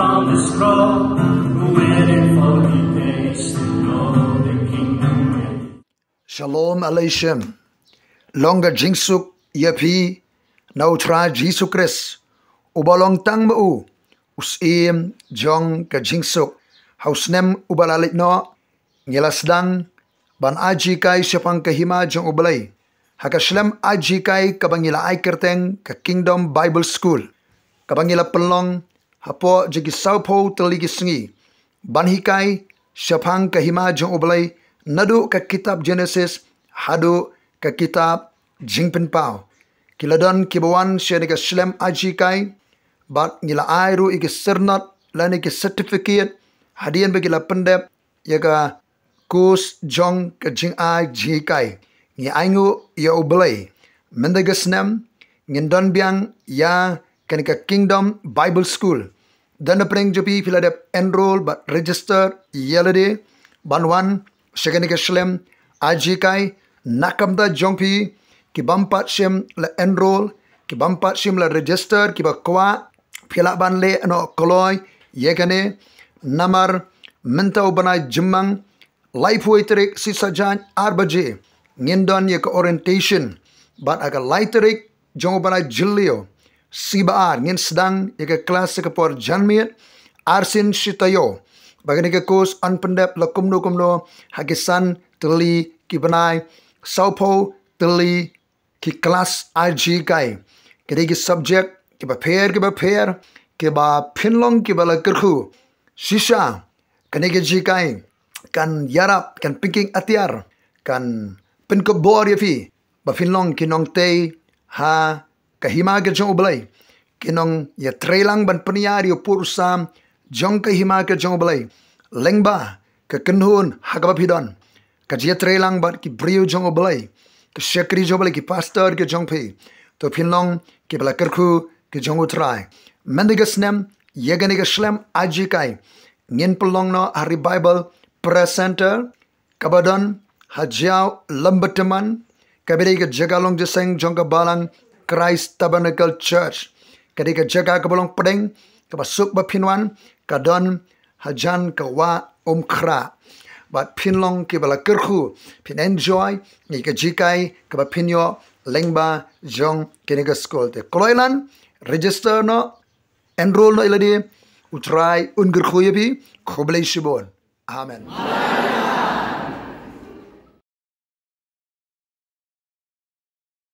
from the scroll, waiting for the days to know the kingdom will. Shalom Aleichem. Longa jingsuk yapi nautra Jesu Christ. Ubalong tang mau usim jong ka jingsuk. Hausnem ubalalit no ngelasdang ban aji kai siapang kahima jong ubalay. Hakashlem aji kai kabangila ay kyrteng ka Kingdom Bible School. Kabangila pelong hapo jegi saupo teligi sengi. Ban hikai siapang kahima jong ubalay nadu ka kitab Genesis hadu ka kitab jingpen pau. Kiladon kibawan siya ni ka shlem aji kai bat ngila airu iki sernat lani ki certificate hadian bagila pendep yaga kus jong ka jing ai ji kai ngi aingu ya ublay mendagas nem ngindon biang ya kanika Kingdom Bible School dan preng jopi filadep enroll but register yelade banwan shaganika shlem aji kai nakamda jongpi ki bampat shem la enroll ki bampat shem la register ki bakwa phila ban le no kloi yegane namar mentau banai jemang life waiterik sisajan arbaje ngindon ye orientation bat aga laiterik jong banai jilio sibaar ngin sedang ye kelas ke por janmiet arsin shitayo bagani ke kos anpendep lakumno kumno hagisan teli ki banai saupo teli ki kelas RG kai kedi subject ki ba pair ki ba pinlong ki ba lakerku shisha kani ke ji kai kan yarap kan picking atiar kan pin ko bor ya fi ba pinlong ki nong te ha kahima ke jong ublay kinong ya trailang ban peniari pursam jong kahima ke jong ublay lengba ke kenhun hagaba pidon ka jia trailang bat ki brio jong ublay ke shekri jong ublay ki pastor ke jong pe to pinlong ki bala kerku ke jong utrai mendigas nem yegani ke shlem aji kai ngin pelong no hari Bible presenter kabadon hajiao lambateman kabiri ke jagalong jeseng jong ka balang Christ Tabernacle Church kadi ke jaga ke bolong pedeng ke basuk ba pinwan kadon hajan ke wa kra bat pinlong ke bala kerku pin enjoy ni ke jikai ke ba pinyo lengba jong kini ke school te kloilan register no enroll no iladi utrai ungerkhuyebi khoblei shibon amen